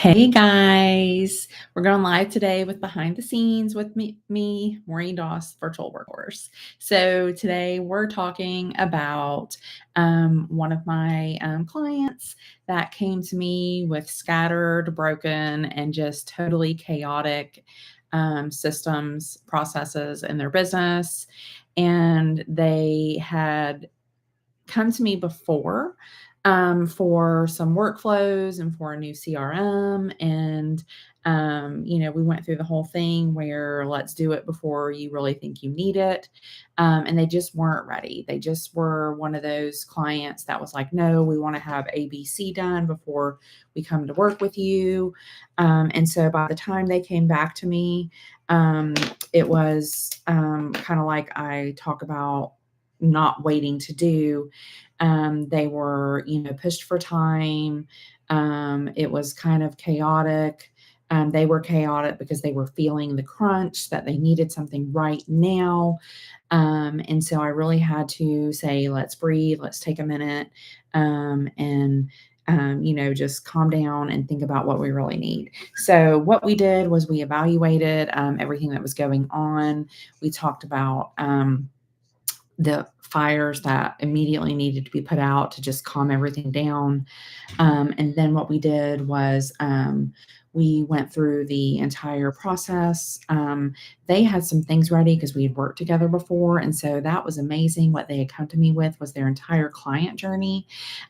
Hey guys, we're going live today with behind the scenes with me, Maureen Doss, virtual workforce. So today we're talking about one of my clients that came to me with scattered, broken, and just totally chaotic systems, processes in their business. And they had come to me before for some workflows and for a new CRM. And, we went through the whole thing where let's do it before you really think you need it. And they just weren't ready. They just were one of those clients that was like, no, we want to have ABC done before we come to work with you. And so by the time they came back to me, it was kind of like I talk about not waiting to do. They were, pushed for time. It was kind of chaotic. They were chaotic because they were feeling the crunch that they needed something right now. And so I really had to say, let's breathe, let's take a minute, and just calm down and think about what we really need. So what we did was we evaluated everything that was going on. We talked about the fires that immediately needed to be put out to just calm everything down. And then what we did was we went through the entire process. They had some things ready because we had worked together before. And so that was amazing. What they had come to me with was their entire client journey.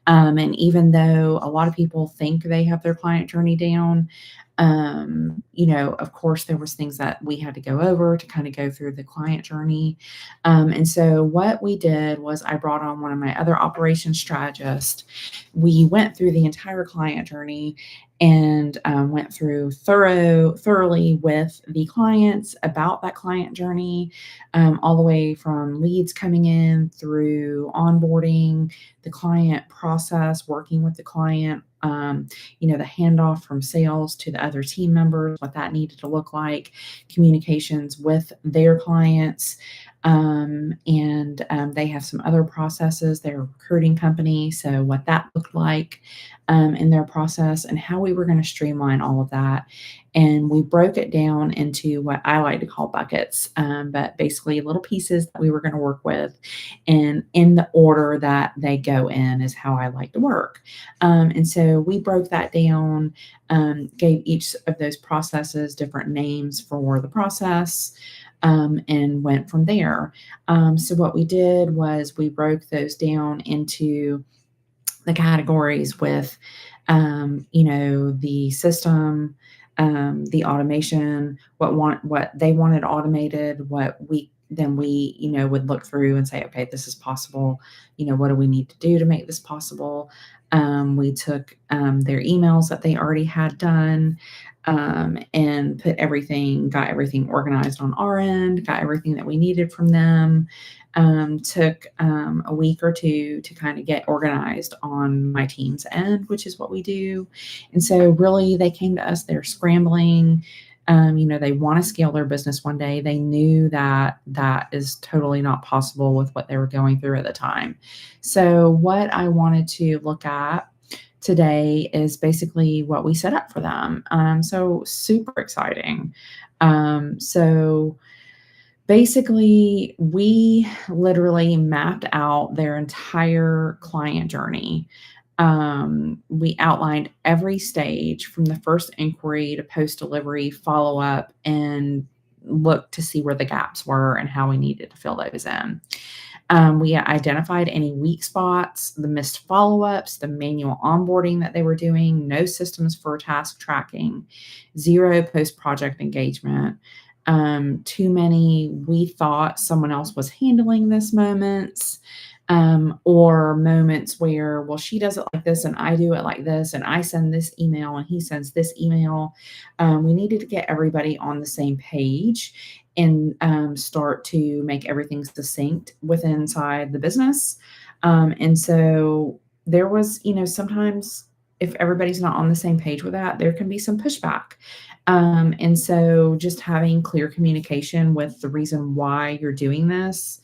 And even though a lot of people think they have their client journey down, of course, there was things that we had to go over to kind of go through the client journey. And so what we did was I brought on one of my other operations strategists. We went through the entire client journey and went through thoroughly with the clients about that client journey, all the way from leads coming in through onboarding, the client process, working with the client, the handoff from sales to the other team members, what that needed to look like, communications with their clients. And they have some other processes. They're a recruiting company. So what that looked like in their process and how we were going to streamline all of that. And we broke it down into what I like to call buckets, but basically little pieces that we were going to work with. And in the order that they go in is how I like to work. And so we broke that down, gave each of those processes different names for the process. And went from there. So what we did was we broke those down into the categories with, the system, the automation, what they wanted automated, we would look through and say, okay, this is possible. What do we need to do to make this possible? We took their emails that they already had done, and got everything organized on our end, got everything that we needed from them. Took a week or two to kind of get organized on my team's end, which is what we do. And so really they came to us, they're scrambling. They want to scale their business one day. They knew that that is totally not possible with what they were going through at the time. So what I wanted to look at today is basically what we set up for them. So super exciting. So basically, we literally mapped out their entire client journey. We outlined every stage from the first inquiry to post delivery, follow up, and look to see where the gaps were and how we needed to fill those in. We identified any weak spots, the missed follow-ups, the manual onboarding that they were doing, no systems for task tracking, zero post-project engagement, too many we thought someone else was handling this moments, or moments where, well, she does it like this and I do it like this, and I send this email and he sends this email. We needed to get everybody on the same page and start to make everything succinct within inside the business. And so there was, sometimes if everybody's not on the same page with that, there can be some pushback. And so just having clear communication with the reason why you're doing this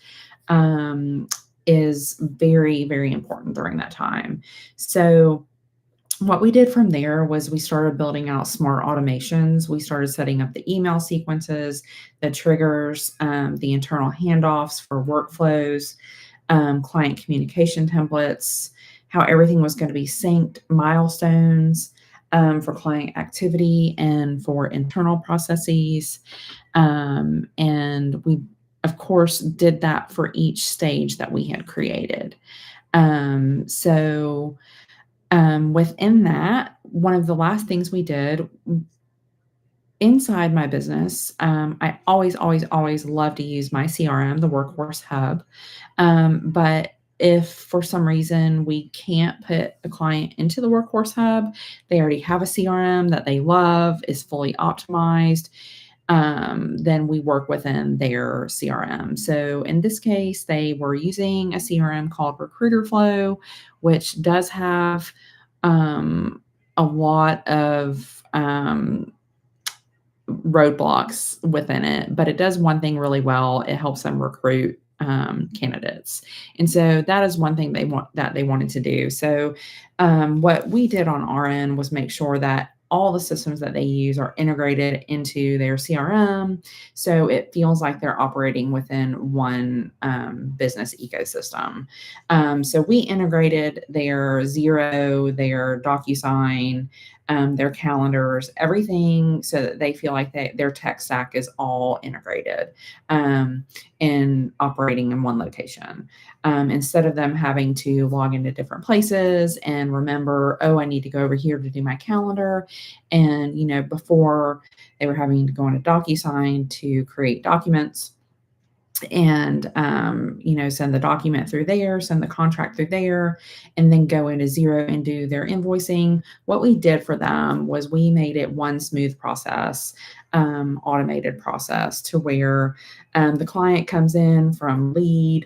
is very, very important during that time. So What we did from there was we started building out smart automations. We started setting up the email sequences, the triggers, the internal handoffs for workflows, client communication templates, how everything was going to be synced, milestones for client activity and for internal processes. And we, of course, did that for each stage that we had created. Within that, one of the last things we did inside my business, I always, always, always love to use my CRM, the Workhorse Hub. But if for some reason we can't put a client into the Workhorse Hub, they already have a CRM that they love, is fully optimized, then we work within their CRM. So in this case, they were using a CRM called Recruiter Flow, which does have a lot of roadblocks within it, but it does one thing really well. It helps them recruit candidates, and so that is one thing they wanted to do. So, what we did on our end was make sure that all the systems that they use are integrated into their CRM, so it feels like they're operating within one business ecosystem. So we integrated their Zero, their DocuSign, their calendars, everything, so that they feel like their tech stack is all integrated and operating in one location. Instead of them having to log into different places and remember, oh, I need to go over here to do my calendar. And, before they were having to go on a DocuSign to create documents and send the document through there, send the contract through there, and then go into Zero and do their invoicing. What we did for them was we made it one smooth process, automated process, to where the client comes in from lead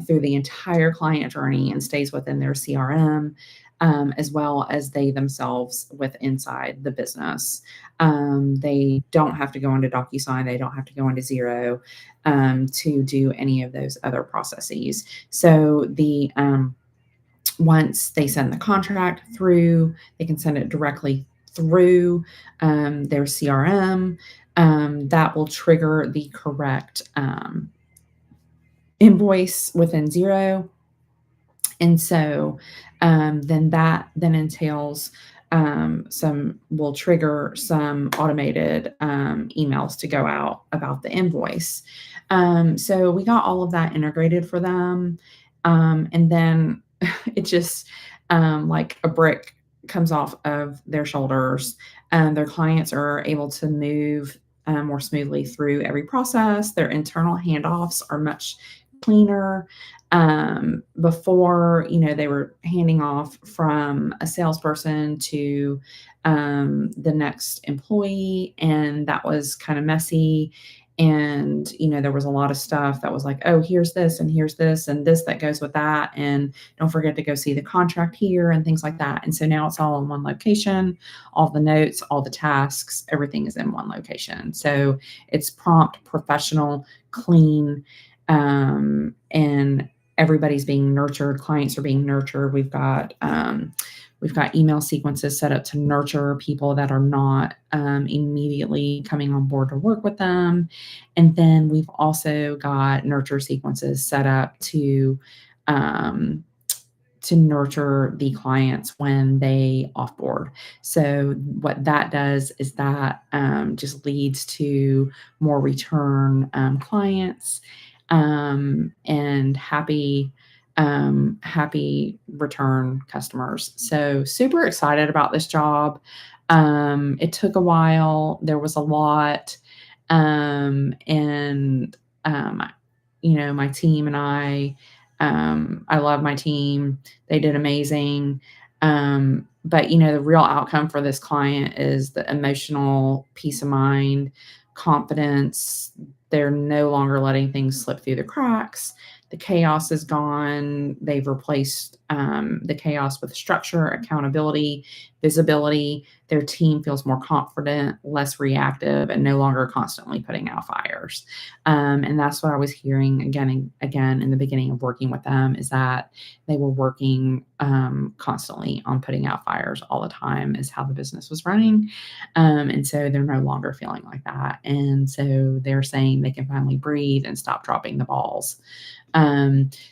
through the entire client journey and stays within their CRM, as well as they themselves with inside the business. They don't have to go into DocuSign. They don't have to go into Zero to do any of those other processes. So once they send the contract through, they can send it directly through their CRM. That will trigger the correct invoice within Zero. And so then that then entails will trigger some automated emails to go out about the invoice. So we got all of that integrated for them. And then it just like a brick comes off of their shoulders. Their clients are able to move more smoothly through every process. Their internal handoffs are much cleaner. Before, they were handing off from a salesperson to the next employee, and that was kind of messy. And, there was a lot of stuff that was like, oh, here's this and here's this and this that goes with that. And don't forget to go see the contract here and things like that. And so now it's all in one location, all the notes, all the tasks, everything is in one location. So it's prompt, professional, clean, and everybody's being nurtured. Clients are being nurtured. We've got email sequences set up to nurture people that are not immediately coming on board to work with them. And then we've also got nurture sequences set up to nurture the clients when they offboard. So what that does is that just leads to more return clients and happy return customers. So super excited about this job. It took a while. There was a lot. And my team and I love my team. They did amazing. But the real outcome for this client is the emotional peace of mind, confidence. They're no longer letting things slip through the cracks. The chaos is gone. They've replaced the chaos with structure, accountability, visibility. Their team feels more confident, less reactive, and no longer constantly putting out fires. And that's what I was hearing again and again in the beginning of working with them, is that they were working constantly on putting out fires all the time, is how the business was running. And so they're no longer feeling like that. And so they're saying they can finally breathe and stop dropping the balls.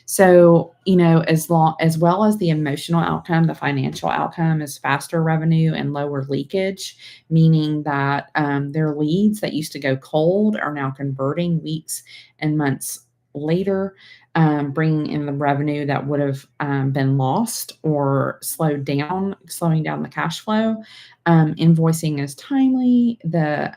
So, as well as the emotional outcome, the financial outcome is faster revenue and lower leakage, meaning that their leads that used to go cold are now converting weeks and months later, bringing in the revenue that would have been lost or slowing down the cash flow. Invoicing is timely. The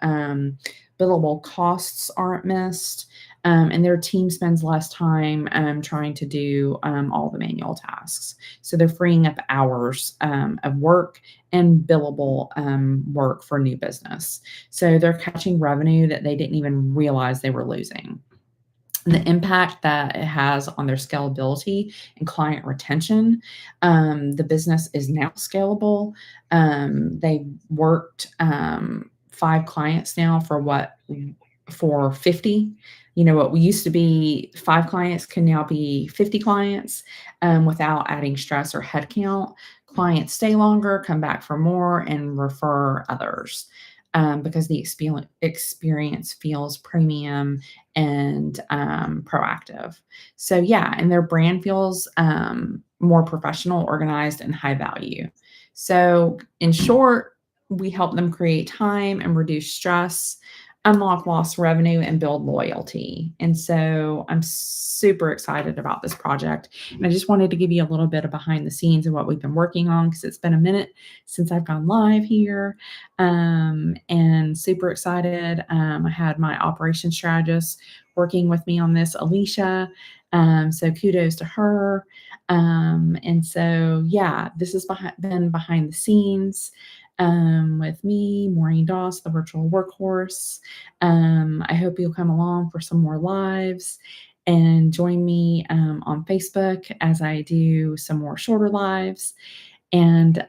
billable costs aren't missed, and their team spends less time trying to do all the manual tasks. So they're freeing up hours of work and billable work for new business. So they're catching revenue that they didn't even realize they were losing. The impact that it has on their scalability and client retention. The business is now scalable. They worked 5 clients now for 50. What we used to be 5 clients can now be 50 clients without adding stress or headcount. Clients stay longer, come back for more, and refer others because the experience feels premium and proactive. So, yeah, and their brand feels more professional, organized, and high value. So, in short, we help them create time and reduce stress, unlock lost revenue, and build loyalty. And so I'm super excited about this project. And I just wanted to give you a little bit of behind the scenes of what we've been working on, because it's been a minute since I've gone live here. And super excited. I had my operations strategist working with me on this, Alicia. So kudos to her. And so, yeah, this has been behind the scenes with me, Maureen Doss, the virtual workhorse. I hope you'll come along for some more lives and join me on Facebook as I do some more shorter lives. And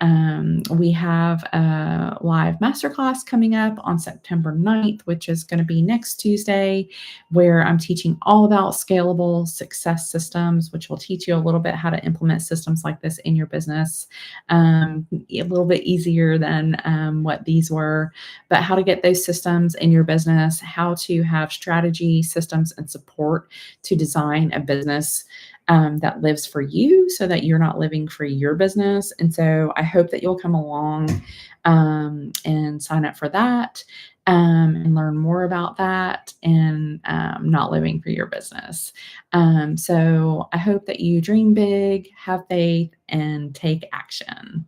we have a live masterclass coming up on September 9th, which is going to be next Tuesday, where I'm teaching all about scalable success systems, which will teach you a little bit how to implement systems like this in your business, a little bit easier than what these were, but how to get those systems in your business, how to have strategy, systems, and support to design a business that lives for you, so that you're not living for your business. And so I hope that you'll come along and sign up for that and learn more about that and not living for your business. So I hope that you dream big, have faith, and take action.